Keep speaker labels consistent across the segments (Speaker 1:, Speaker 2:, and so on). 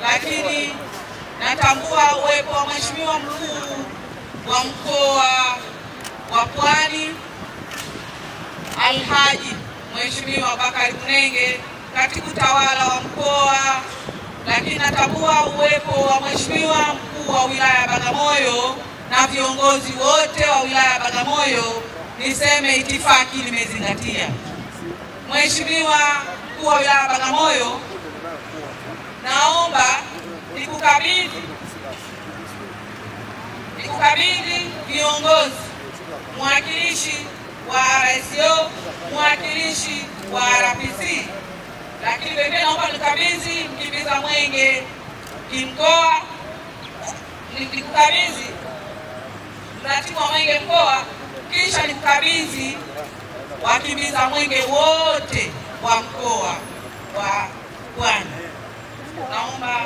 Speaker 1: Lakini natambua uwepo wa Mheshimiwa Mkuu wa Mkoa wa Pwani Alhaji Mheshimiwa Bakari Mnenge, Katibu Tawala wa mkoa. Lakini natambua uwepo wa Mheshimiwa Mkuu wa Wilaya Bagamoyo na viongozi wote wa Wilaya Bagamoyo. Niseme itifaki nimezingatia. Mheshimiwa Mkuu wa Wilaya Bagamoyo, naomba nikukabidhi viongozi, mwakilishi wa RSO, mwakilishi wa RPC. Lakini pia naomba nikabidhi mkimbiza mwenge kimkoa, nikukabidhi mratibu wa mwenge mkoa, kisha nikukabidhi wakimbiza mwenge wote wa mkoa wa Pwani. Naomba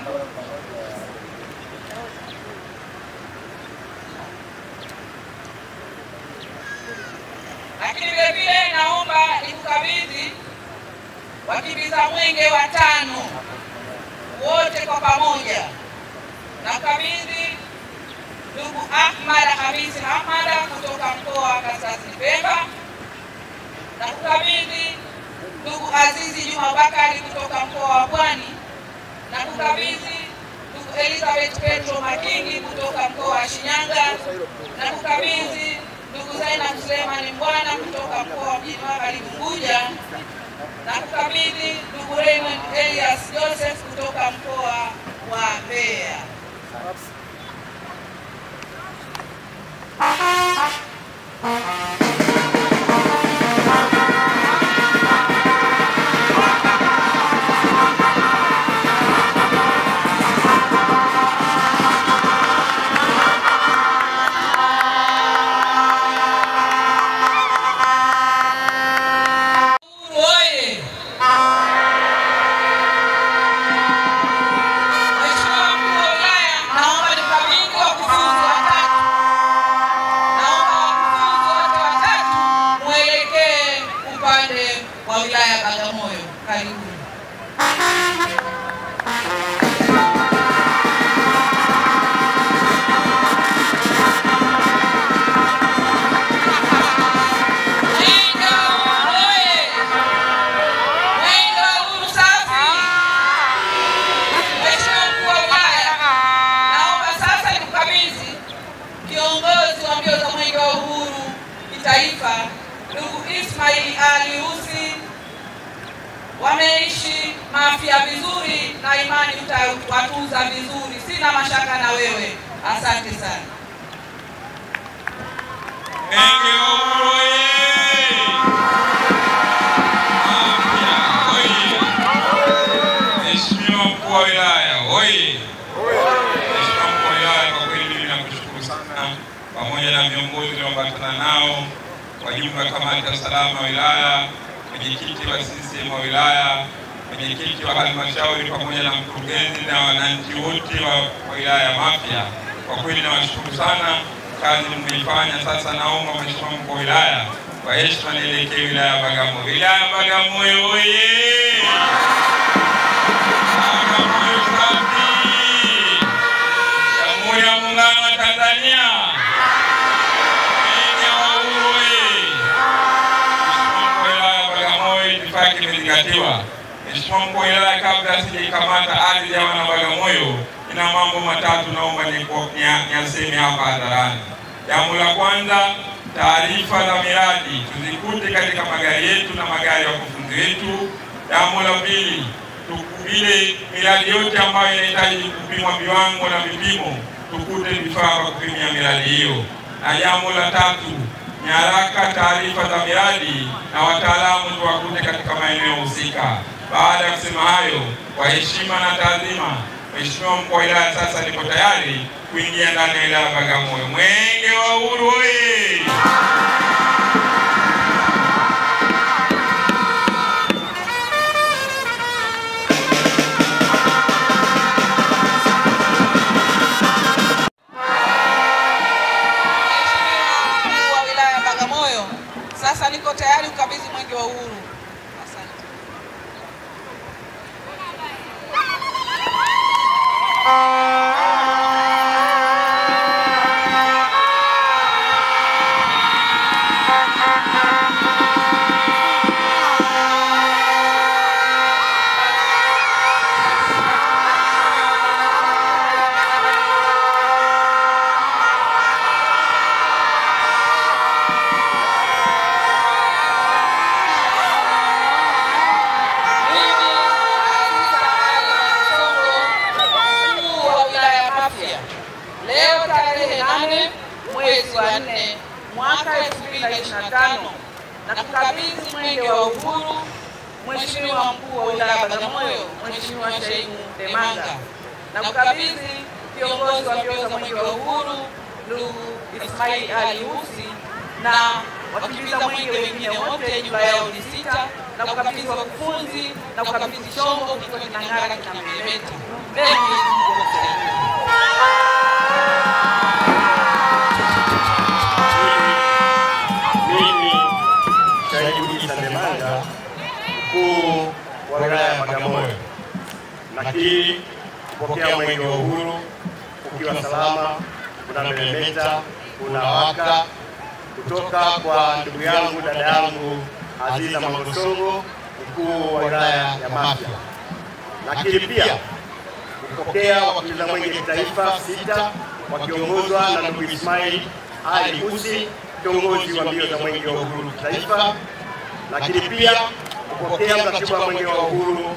Speaker 1: lakini vile naomba nikukabidhi wakimbiza mwenge watano wote kwa pamoja. Nakabidhi ndugu Ahmad Hamisi Hamada kutoka mkoa wa Kaskazini Pemba. Nakukabidhi ndugu Azizi Juma Bakari kutoka mkoa wa Pwani. Nakukabidhi ndugu Elizabeth Petro Makingi kutoka mkoa wa Shinyanga. Nakukabidhi ndugu Zainab Suleiman Mbwana kutoka mkoa wa Mjini Magharibi Unguja. Nakukabidhi ndugu Raymond Elias Joseph kutoka mkoa wa Mbeya. Wa wilaya Bagamoyo, karibu. Kiongozi wa mbio za mwenge wa uhuru kitaifa ndugu Ismail Ali Usi, wameishi Mafia vizuri na imani utawatuza vizuri. Sina mashaka na wewe. Asante sana.
Speaker 2: Mwenge wa uhuru oye! Mafia oye! Mheshimiwa Mkuu wa Wilaya oye! Mheshimiwa Mkuu wa Wilaya, kwa kweli mimi nakushukuru sana, pamoja na viongozi tulioambatana nao, wajumbe wa kamati ya usalama wa wilaya, mwenyekiti wa CCM wa wilaya, mwenyekiti wa halmashauri, pamoja na mkurugenzi na wananchi wote wa wilaya ya Mafia. Kwa kweli nawashukuru sana, kazi mmeifanya. Sasa naomba Mheshimiwa Mkuu wa Wilaya, kwa heshima nielekee wilaya ya Bagamoyo. Wilaya ya Bagamoyo oye! Bagamoyo safi! Jamhuri ya Muungano wa Tanzania. Mheshimiwa Mkuu wa Wilaya, kabla sijakamata ardhi ya wana Bagamoyo, ina mambo matatu naomba niseme hapa hadharani. Jambo la kwanza, taarifa za miradi tuzikute katika magari yetu na magari ya wakufunzi wetu. Jambo la pili, tukubile miradi yote ambayo inahitaji kupimwa viwango na vipimo, tukute vifaa vya kupimia miradi hiyo. Na jambo la tatu, nyaraka taarifa za miradi na wataalamu tuwakute katika maeneo husika. Baada ya kusema hayo, kwa heshima na taadhima, Mheshimiwa Mkuu wa Wilaya sasa niko tayari kuingia ndani ya wilaya Bagamoyo. Mwenge wa Uhuru oye!
Speaker 1: Mkuu wa Wilaya Bagamoyo, sasa niko tayari kukabidhi mwenge wa uhuru. Asante. Leo tarehe 8 mwezi wa 4 mwaka 2025 na kukabidhi mwenge wa uhuru Mheshimiwa Mkuu wa Wilaya Bagamoyo, Mheshimiwa Shaibu Demanga, na kukabidhi viongozi wa mbio za mwenge wa uhuru ndugu Ismail Ali Husi na wakimbiza mwenge wengine wote, jumla yao ni 6, na kukabidhi wakufunzi na kukabidhi chombo kikiwa kinang'ara kinameremeta.
Speaker 3: Mkuu wa Wilaya ya Bagamoyo, nakiri kupokea mwenge wa uhuru ukiwa salama, unameremeta, unawaka, kutoka kwa ndugu yangu, dada yangu Aziza Mangosongo, mkuu wa wilaya ya Mafia. Nakiri pia kupokea wakimbiza mwenge kitaifa 6 wakiongozwa na ndugu Ismail Ali Husi, kiongozi wa mbio za mwenge wa uhuru kitaifa. Nakiri pia kupokea mratibu wa mwenge wa uhuru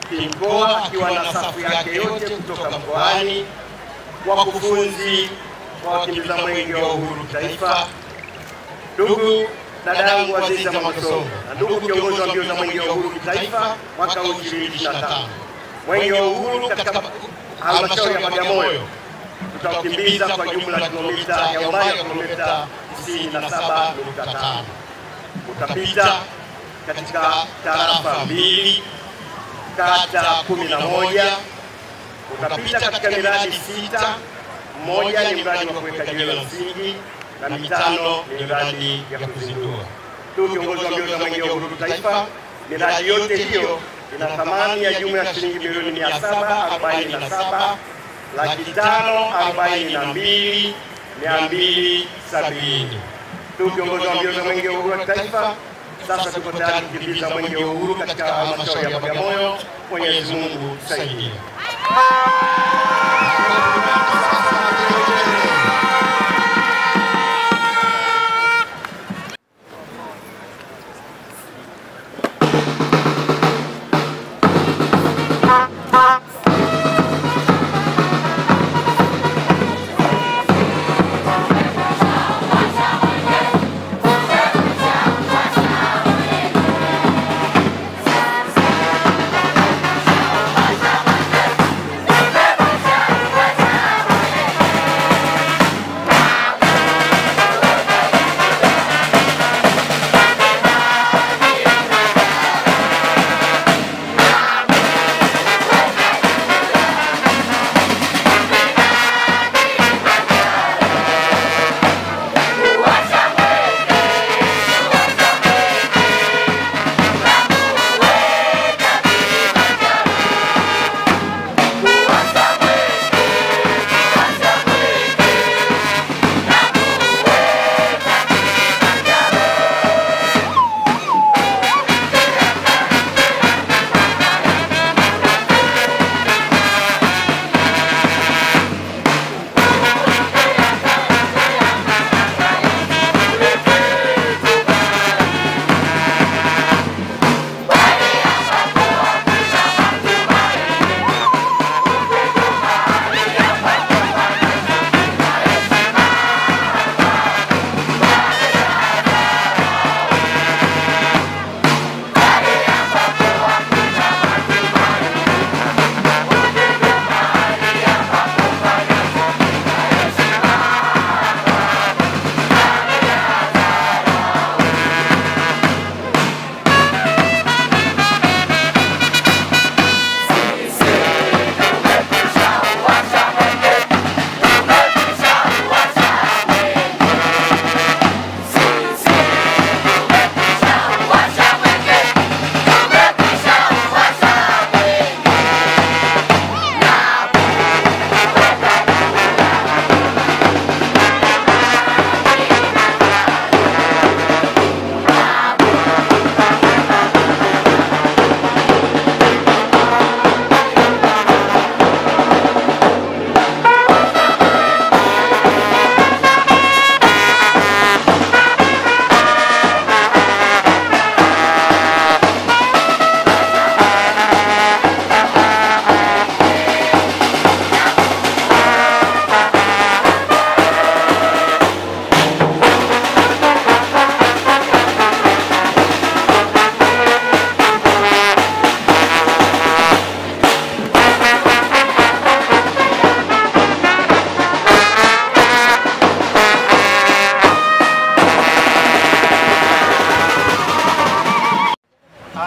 Speaker 3: kimkoa akiwa na safu yake yote kutoka mkoani, wakufunzi wa wakimbiza mwenge wa uhuru taifa, ndugu dada yangu Aziza Mangosongo na ndugu kiongozi wa mbio za mwenge wa uhuru kitaifa mwaka 2025. Mwenge wa uhuru katika halmashauri ya Bagamoyo tutakimbiza kwa jumla kilomita ya umbali wa kilomita 97.5. Utapita katika tarafa 2, kata 11. Utapita katika miradi 6, mmoja ni mradi wa kuweka jiwe la msingi na 5 ni miradi ya kuzindua. Ndugu kiongozi wa mbio za mwenge wa uhuru taifa, miradi yote hiyo ina thamani ya jumla ya shilingi milioni 747,542,270. Ndugu kiongozi wa mbio za mwenge wa uhuru taifa, sasa tuko tayari kukimbiza mwenge wa uhuru katika halmashauri ya Bagamoyo. Mwenyezi Mungu tusaidie.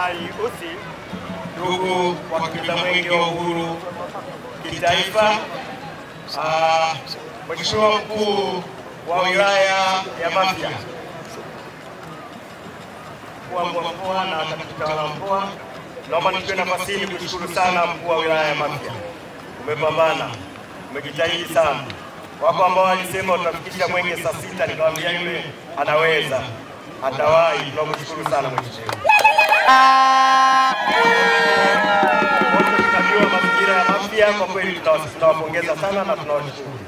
Speaker 3: Ali Usi, ndugu wakimbiza mwenge wa uhuru kitaifa, Mheshimiwa mkuu wa wilaya ya Mafia, mkuu wa mkoa na katibu tawala mkoa, naomba nichukue nafasi hii kushukuru sana mkuu wa wilaya ya Mafia. Umepambana, umejitahidi sana. Wako ambao walisema utafikisha mwenge saa 6, nikamwambia yule anaweza, atawahi. Tunakushukuru sana mheshimiwa. Wote tunajua mazingira ya Mafia, kwa kweli tunawapongeza sana na tunawashukuru.